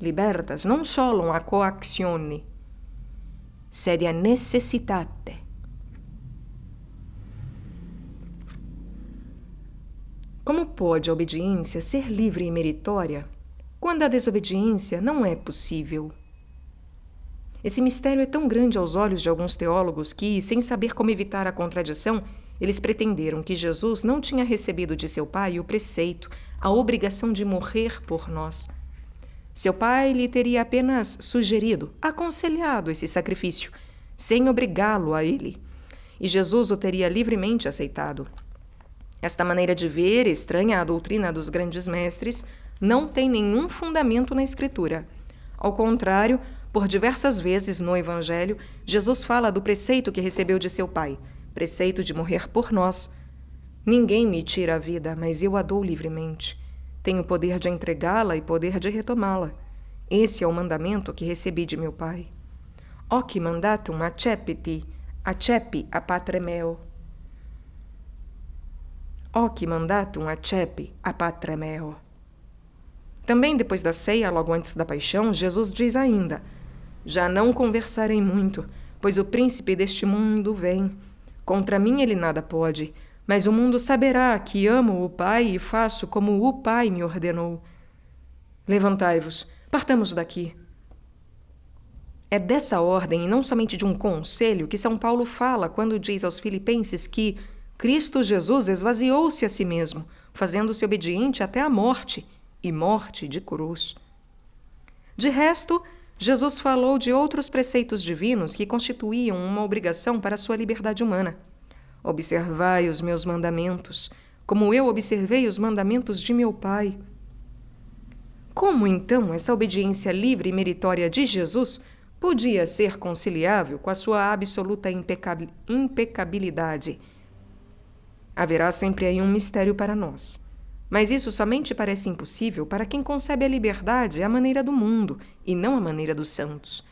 libertas non solo a coazione, sed a necessitate. Como pode a obediência ser livre e meritória quando a desobediência não é possível? Esse mistério é tão grande aos olhos de alguns teólogos que, sem saber como evitar a contradição, eles pretenderam que Jesus não tinha recebido de seu Pai o preceito, a obrigação de morrer por nós. Seu Pai lhe teria apenas sugerido, aconselhado esse sacrifício, sem obrigá-lo a ele, e Jesus o teria livremente aceitado. Esta maneira de ver, estranha à doutrina dos grandes mestres, não tem nenhum fundamento na Escritura. Ao contrário, por diversas vezes no Evangelho, Jesus fala do preceito que recebeu de seu Pai, preceito de morrer por nós. Ninguém me tira a vida, mas eu a dou livremente. Tenho poder de entregá-la e poder de retomá-la. Esse é o mandamento que recebi de meu Pai. Hoc mandatum accepti, accepi a patre meo. Hoc mandatum accepi a patre meo. Também depois da ceia, logo antes da paixão, Jesus diz ainda: já não conversarei muito, pois o príncipe deste mundo vem. Contra mim ele nada pode, mas o mundo saberá que amo o Pai e faço como o Pai me ordenou. Levantai-vos, partamos daqui. É dessa ordem, e não somente de um conselho, que São Paulo fala quando diz aos Filipenses que Cristo Jesus esvaziou-se a si mesmo, fazendo-se obediente até a morte, e morte de cruz. De resto, Jesus falou de outros preceitos divinos que constituíam uma obrigação para a sua liberdade humana. Observai os meus mandamentos, como eu observei os mandamentos de meu Pai. Como, então, essa obediência livre e meritória de Jesus podia ser conciliável com a sua absoluta impecabilidade? Haverá sempre aí um mistério para nós. Mas isso somente parece impossível para quem concebe a liberdade à maneira do mundo e não à maneira dos santos.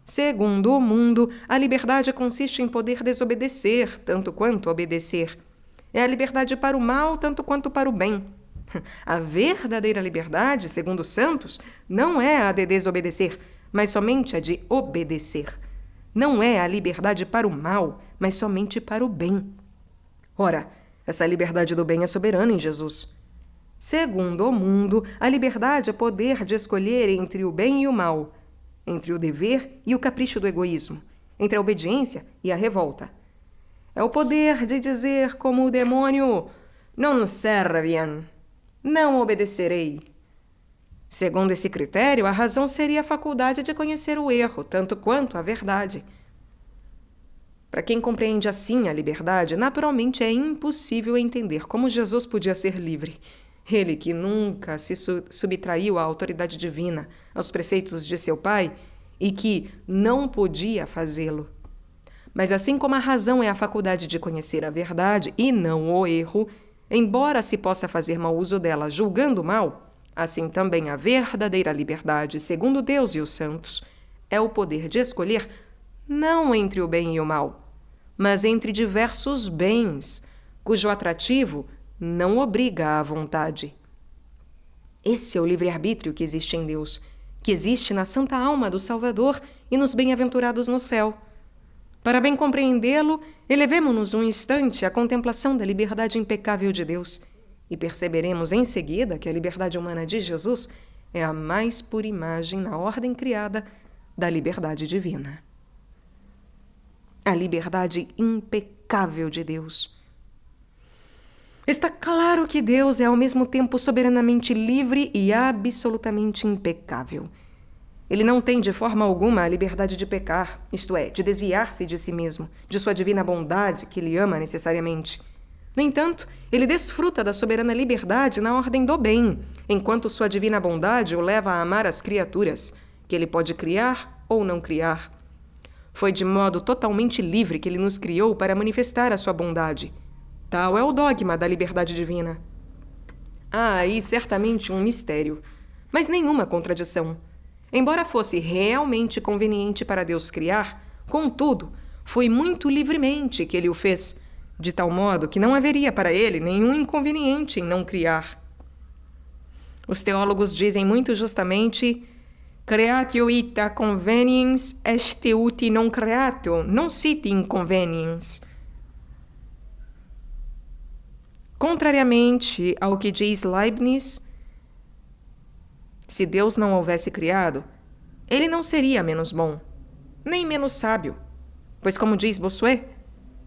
Segundo o mundo, a liberdade consiste em poder desobedecer tanto quanto obedecer. É a liberdade para o mal tanto quanto para o bem. A verdadeira liberdade, segundo os santos, não é a de desobedecer, mas somente a de obedecer. Não é a liberdade para o mal, mas somente para o bem. Ora, essa liberdade do bem é soberana em Jesus. Segundo o mundo, a liberdade é poder de escolher entre o bem e o mal, entre o dever e o capricho do egoísmo, entre a obediência e a revolta. É o poder de dizer como o demônio: non serviam, não obedecerei. Segundo esse critério, a razão seria a faculdade de conhecer o erro, tanto quanto a verdade. Para quem compreende assim a liberdade, naturalmente é impossível entender como Jesus podia ser livre. Ele que nunca se subtraiu à autoridade divina, aos preceitos de seu Pai, e que não podia fazê-lo. Mas assim como a razão é a faculdade de conhecer a verdade e não o erro, embora se possa fazer mau uso dela julgando o mal, assim também a verdadeira liberdade, segundo Deus e os santos, é o poder de escolher não entre o bem e o mal, mas entre diversos bens, cujo atrativo não obriga à vontade. Esse é o livre-arbítrio que existe em Deus, que existe na santa alma do Salvador e nos bem-aventurados no céu. Para bem compreendê-lo, elevemo-nos um instante à contemplação da liberdade impecável de Deus e perceberemos em seguida que a liberdade humana de Jesus é a mais pura imagem na ordem criada da liberdade divina. A liberdade impecável de Deus. Está claro que Deus é ao mesmo tempo soberanamente livre e absolutamente impecável. Ele não tem de forma alguma a liberdade de pecar, isto é, de desviar-se de si mesmo, de sua divina bondade, que ele ama necessariamente. No entanto, ele desfruta da soberana liberdade na ordem do bem, enquanto sua divina bondade o leva a amar as criaturas, que ele pode criar ou não criar. Foi de modo totalmente livre que ele nos criou para manifestar a sua bondade. Tal é o dogma da liberdade divina. Há aí certamente um mistério, mas nenhuma contradição. Embora fosse realmente conveniente para Deus criar, contudo, foi muito livremente que ele o fez, de tal modo que não haveria para ele nenhum inconveniente em não criar. Os teólogos dizem muito justamente: Creatio ita conveniens est uti non creatio, non sit inconveniens. Contrariamente ao que diz Leibniz, se Deus não houvesse criado, ele não seria menos bom, nem menos sábio, pois, como diz Bossuet,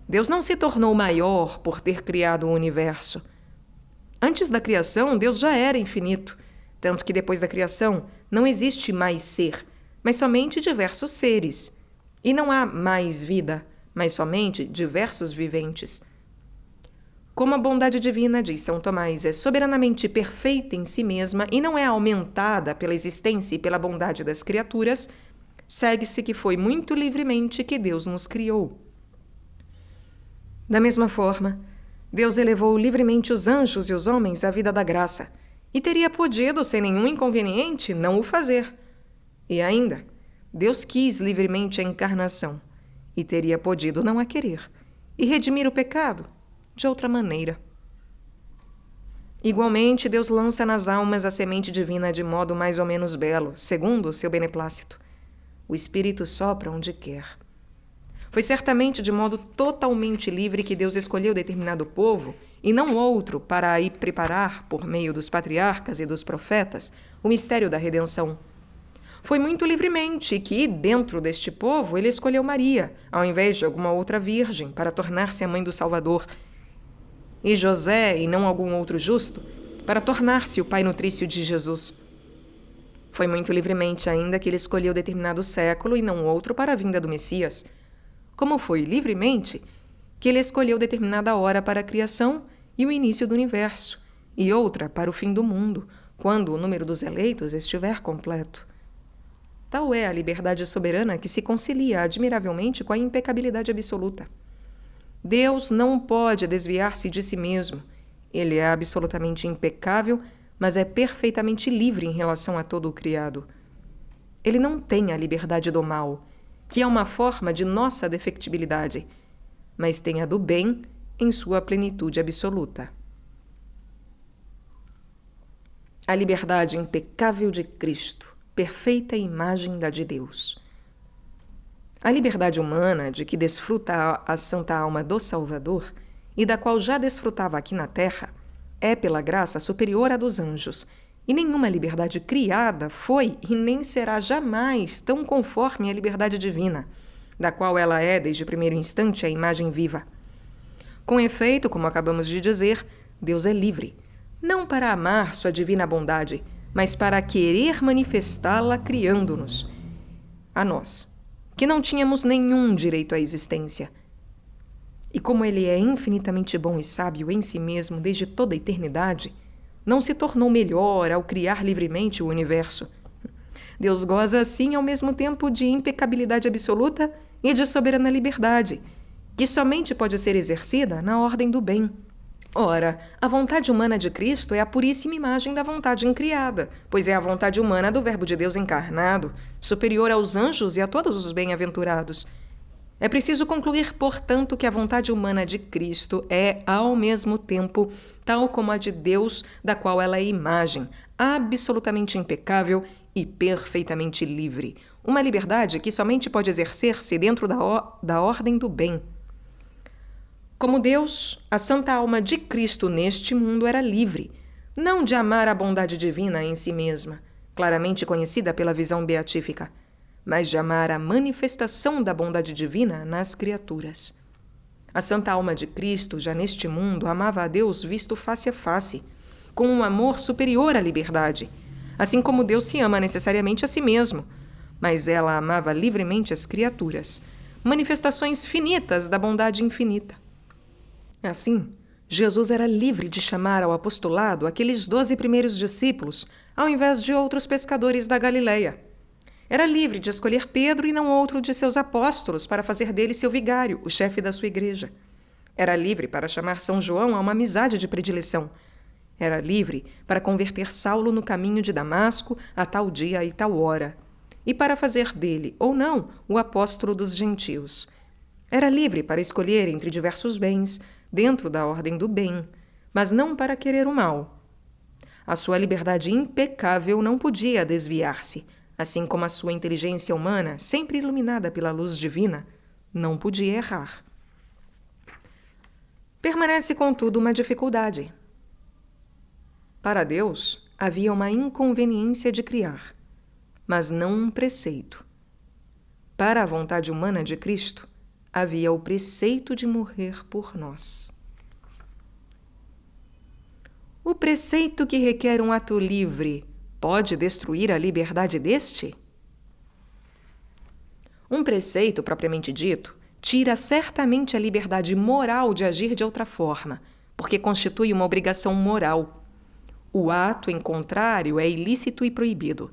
Deus não se tornou maior por ter criado o universo. Antes da criação, Deus já era infinito, tanto que depois da criação não existe mais ser, mas somente diversos seres. E não há mais vida, mas somente diversos viventes. Como a bondade divina, diz São Tomás, é soberanamente perfeita em si mesma e não é aumentada pela existência e pela bondade das criaturas, segue-se que foi muito livremente que Deus nos criou. Da mesma forma, Deus elevou livremente os anjos e os homens à vida da graça, e teria podido, sem nenhum inconveniente, não o fazer. E ainda, Deus quis livremente a encarnação, e teria podido não a querer, e redimir o pecado de outra maneira. Igualmente, Deus lança nas almas a semente divina de modo mais ou menos belo, segundo o seu beneplácito. O Espírito sopra onde quer. Foi certamente de modo totalmente livre que Deus escolheu determinado povo e não outro para aí preparar, por meio dos patriarcas e dos profetas, o mistério da redenção. Foi muito livremente que, dentro deste povo, ele escolheu Maria, ao invés de alguma outra virgem, para tornar-se a mãe do Salvador, e José, e não algum outro justo, para tornar-se o pai nutrício de Jesus. Foi muito livremente ainda que ele escolheu determinado século e não outro para a vinda do Messias, como foi livremente que ele escolheu determinada hora para a criação e o início do universo, e outra para o fim do mundo, quando o número dos eleitos estiver completo. Tal é a liberdade soberana que se concilia admiravelmente com a impecabilidade absoluta. Deus não pode desviar-se de si mesmo. Ele é absolutamente impecável, mas é perfeitamente livre em relação a todo o criado. Ele não tem a liberdade do mal, que é uma forma de nossa defectibilidade, mas tem a do bem em sua plenitude absoluta. A liberdade impecável de Cristo, perfeita imagem da de Deus. A liberdade humana de que desfruta a santa alma do Salvador e da qual já desfrutava aqui na terra é, pela graça, superior à dos anjos, e nenhuma liberdade criada foi e nem será jamais tão conforme à liberdade divina, da qual ela é, desde o primeiro instante, a imagem viva. Com efeito, como acabamos de dizer, Deus é livre, não para amar sua divina bondade, mas para querer manifestá-la criando-nos, a nós, que não tínhamos nenhum direito à existência. E como ele é infinitamente bom e sábio em si mesmo desde toda a eternidade, não se tornou melhor ao criar livremente o universo. Deus goza assim ao mesmo tempo de impecabilidade absoluta e de soberana liberdade, que somente pode ser exercida na ordem do bem. Ora, a vontade humana de Cristo é a puríssima imagem da vontade incriada, pois é a vontade humana do Verbo de Deus encarnado, superior aos anjos e a todos os bem-aventurados. É preciso concluir, portanto, que a vontade humana de Cristo é, ao mesmo tempo, tal como a de Deus, da qual ela é imagem, absolutamente impecável e perfeitamente livre. Uma liberdade que somente pode exercer-se dentro da ordem do bem. Como Deus, a santa alma de Cristo neste mundo era livre, não de amar a bondade divina em si mesma, claramente conhecida pela visão beatífica, mas de amar a manifestação da bondade divina nas criaturas. A santa alma de Cristo, já neste mundo, amava a Deus visto face a face, com um amor superior à liberdade, assim como Deus se ama necessariamente a si mesmo, mas ela amava livremente as criaturas, manifestações finitas da bondade infinita. Assim, Jesus era livre de chamar ao apostolado aqueles 12 primeiros discípulos, ao invés de outros pescadores da Galileia. Era livre de escolher Pedro e não outro de seus apóstolos para fazer dele seu vigário, o chefe da sua igreja. Era livre para chamar São João a uma amizade de predileção. Era livre para converter Saulo no caminho de Damasco a tal dia e tal hora, e para fazer dele, ou não, o apóstolo dos gentios. Era livre para escolher entre diversos bens, dentro da ordem do bem, mas não para querer o mal. A sua liberdade impecável não podia desviar-se, assim como a sua inteligência humana, sempre iluminada pela luz divina, não podia errar. Permanece, contudo, uma dificuldade. Para Deus, havia uma inconveniência de criar, mas não um preceito. Para a vontade humana de Cristo, havia o preceito de morrer por nós. O preceito que requer um ato livre pode destruir a liberdade deste? Um preceito, propriamente dito, tira certamente a liberdade moral de agir de outra forma, porque constitui uma obrigação moral. O ato, em contrário, é ilícito e proibido.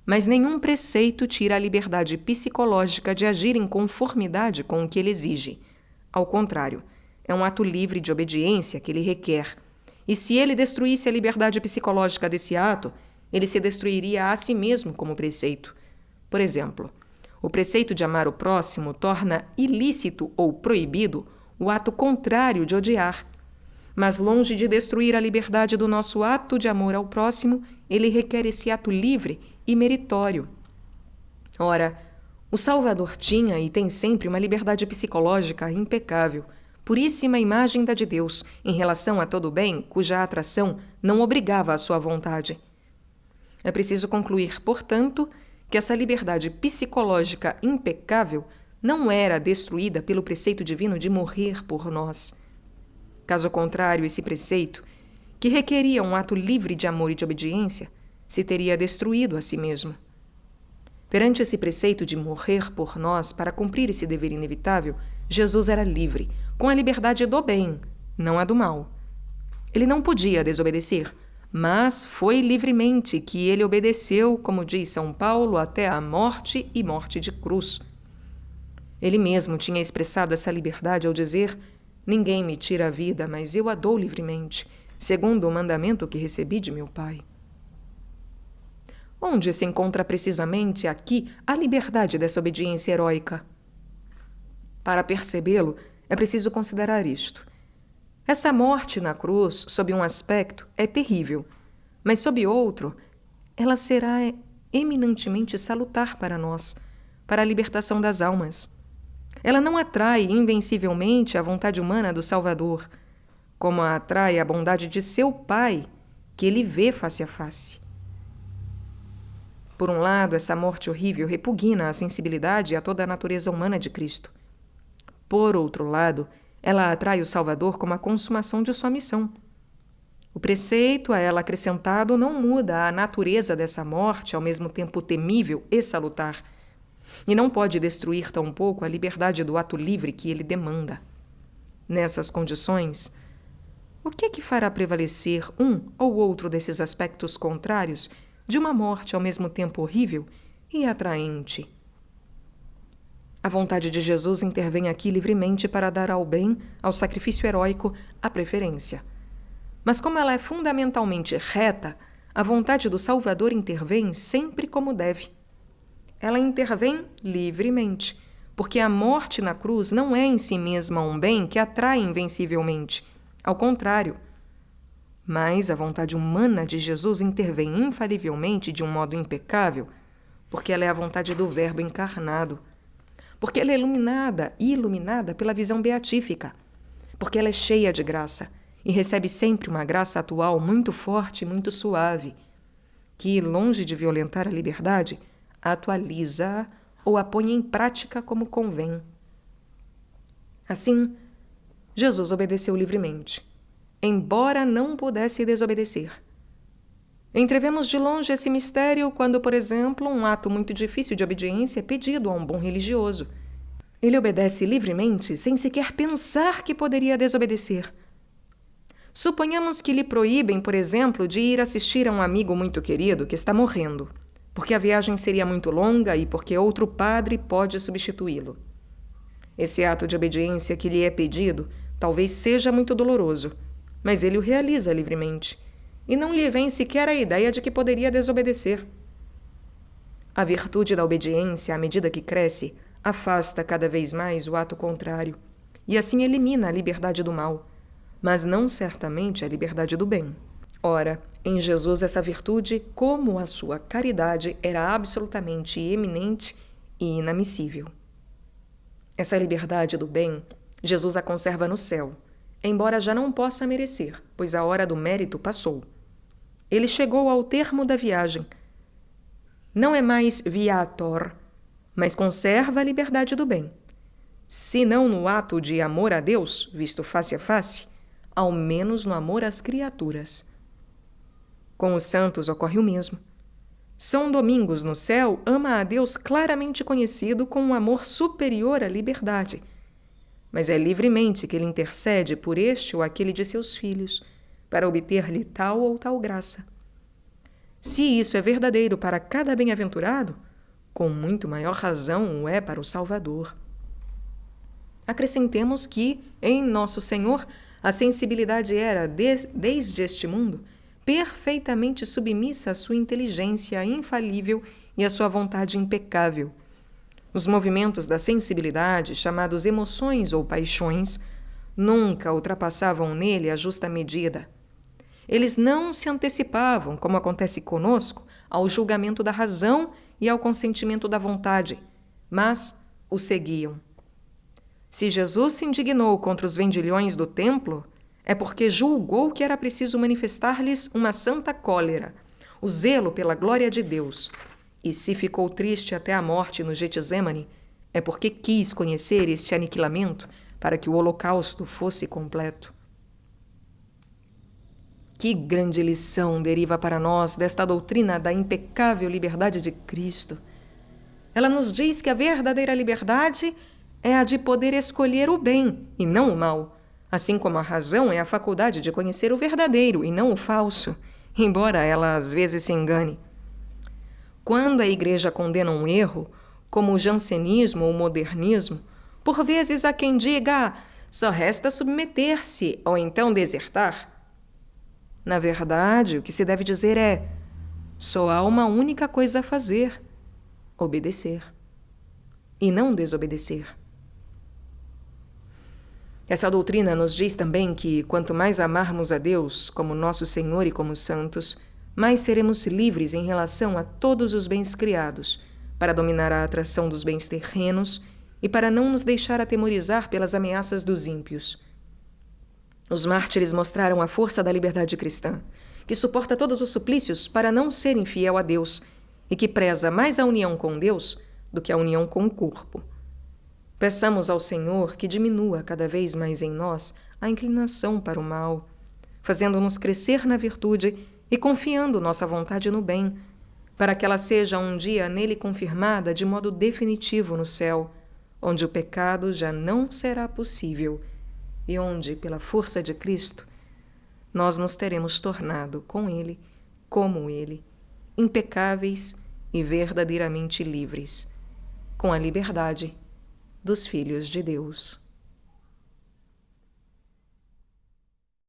Mas nenhum preceito tira a liberdade psicológica de agir em conformidade com o que ele exige. Ao contrário, é um ato livre de obediência que ele requer. E se ele destruísse a liberdade psicológica desse ato, ele se destruiria a si mesmo como preceito. Por exemplo, o preceito de amar o próximo torna ilícito ou proibido o ato contrário de odiar. Mas longe de destruir a liberdade do nosso ato de amor ao próximo, ele requer esse ato livre e meritório. Ora, o Salvador tinha e tem sempre uma liberdade psicológica impecável, puríssima imagem da de Deus, em relação a todo bem, cuja atração não obrigava a sua vontade. É preciso concluir, portanto, que essa liberdade psicológica impecável não era destruída pelo preceito divino de morrer por nós. Caso contrário, esse preceito, que requeria um ato livre de amor e de obediência, se teria destruído a si mesmo. Perante esse preceito de morrer por nós para cumprir esse dever inevitável, Jesus era livre, com a liberdade do bem, não a do mal. Ele não podia desobedecer, mas foi livremente que ele obedeceu, como diz São Paulo, até a morte e morte de cruz. Ele mesmo tinha expressado essa liberdade ao dizer: ninguém me tira a vida, mas eu a dou livremente, segundo o mandamento que recebi de meu Pai. Onde se encontra precisamente aqui a liberdade dessa obediência heróica? Para percebê-lo, é preciso considerar isto. Essa morte na cruz, sob um aspecto, é terrível, mas sob outro, ela será eminentemente salutar para nós, para a libertação das almas. Ela não atrai invencivelmente a vontade humana do Salvador, como a atrai a bondade de seu Pai, que ele vê face a face. Por um lado, essa morte horrível repugna a sensibilidade e a toda a natureza humana de Cristo. Por outro lado, ela atrai o Salvador como a consumação de sua missão. O preceito a ela acrescentado não muda a natureza dessa morte, ao mesmo tempo temível e salutar, e não pode destruir tampouco a liberdade do ato livre que ele demanda. Nessas condições, o que é que fará prevalecer um ou outro desses aspectos contrários de uma morte ao mesmo tempo horrível e atraente? A vontade de Jesus intervém aqui livremente para dar ao bem, ao sacrifício heróico, a preferência. Mas como ela é fundamentalmente reta, a vontade do Salvador intervém sempre como deve. Ela intervém livremente, porque a morte na cruz não é em si mesma um bem que atrai invencivelmente. Ao contrário. Mas a vontade humana de Jesus intervém infalivelmente de um modo impecável, porque ela é a vontade do Verbo encarnado, porque ela é iluminada pela visão beatífica, porque ela é cheia de graça e recebe sempre uma graça atual muito forte e muito suave, que, longe de violentar a liberdade, atualiza-a ou a põe em prática como convém. Assim, Jesus obedeceu livremente, embora não pudesse desobedecer. Entrevemos de longe esse mistério quando, por exemplo, um ato muito difícil de obediência é pedido a um bom religioso. Ele obedece livremente sem sequer pensar que poderia desobedecer. Suponhamos que lhe proíbem, por exemplo, de ir assistir a um amigo muito querido que está morrendo, porque a viagem seria muito longa e porque outro padre pode substituí-lo. Esse ato de obediência que lhe é pedido talvez seja muito doloroso, mas ele o realiza livremente, e não lhe vem sequer a ideia de que poderia desobedecer. A virtude da obediência, à medida que cresce, afasta cada vez mais o ato contrário, e assim elimina a liberdade do mal, mas não certamente a liberdade do bem. Ora, em Jesus essa virtude, como a sua caridade, era absolutamente eminente e inamissível. Essa liberdade do bem, Jesus a conserva no céu, embora já não possa merecer, pois a hora do mérito passou. Ele chegou ao termo da viagem. Não é mais viator, mas conserva a liberdade do bem. Se não no ato de amor a Deus, visto face a face, ao menos no amor às criaturas. Com os santos ocorre o mesmo. São Domingos no céu ama a Deus claramente conhecido com um amor superior à liberdade, mas é livremente que ele intercede por este ou aquele de seus filhos, para obter-lhe tal ou tal graça. Se isso é verdadeiro para cada bem-aventurado, com muito maior razão o é para o Salvador. Acrescentemos que, em Nosso Senhor, a sensibilidade era, desde este mundo, perfeitamente submissa à sua inteligência infalível e à sua vontade impecável. Os movimentos da sensibilidade, chamados emoções ou paixões, nunca ultrapassavam nele a justa medida. Eles não se antecipavam, como acontece conosco, ao julgamento da razão e ao consentimento da vontade, mas o seguiam. Se Jesus se indignou contra os vendilhões do templo, é porque julgou que era preciso manifestar-lhes uma santa cólera, o zelo pela glória de Deus. E se ficou triste até a morte no Getsêmani, é porque quis conhecer este aniquilamento para que o holocausto fosse completo. Que grande lição deriva para nós desta doutrina da impecável liberdade de Cristo! Ela nos diz que a verdadeira liberdade é a de poder escolher o bem e não o mal, assim como a razão é a faculdade de conhecer o verdadeiro e não o falso, embora ela às vezes se engane. Quando a Igreja condena um erro, como o jansenismo ou o modernismo, por vezes há quem diga, só resta submeter-se ou então desertar. Na verdade, o que se deve dizer é, só há uma única coisa a fazer, obedecer, e não desobedecer. Essa doutrina nos diz também que, quanto mais amarmos a Deus, como nosso Senhor e como santos, mais seremos livres em relação a todos os bens criados, para dominar a atração dos bens terrenos e para não nos deixar atemorizar pelas ameaças dos ímpios. Os mártires mostraram a força da liberdade cristã, que suporta todos os suplícios para não ser infiel a Deus e que preza mais a união com Deus do que a união com o corpo. Peçamos ao Senhor que diminua cada vez mais em nós a inclinação para o mal, fazendo-nos crescer na virtude e confiando nossa vontade no bem, para que ela seja um dia nele confirmada de modo definitivo no céu, onde o pecado já não será possível e onde, pela força de Cristo, nós nos teremos tornado com Ele, como Ele, impecáveis e verdadeiramente livres, com a liberdade dos filhos de Deus.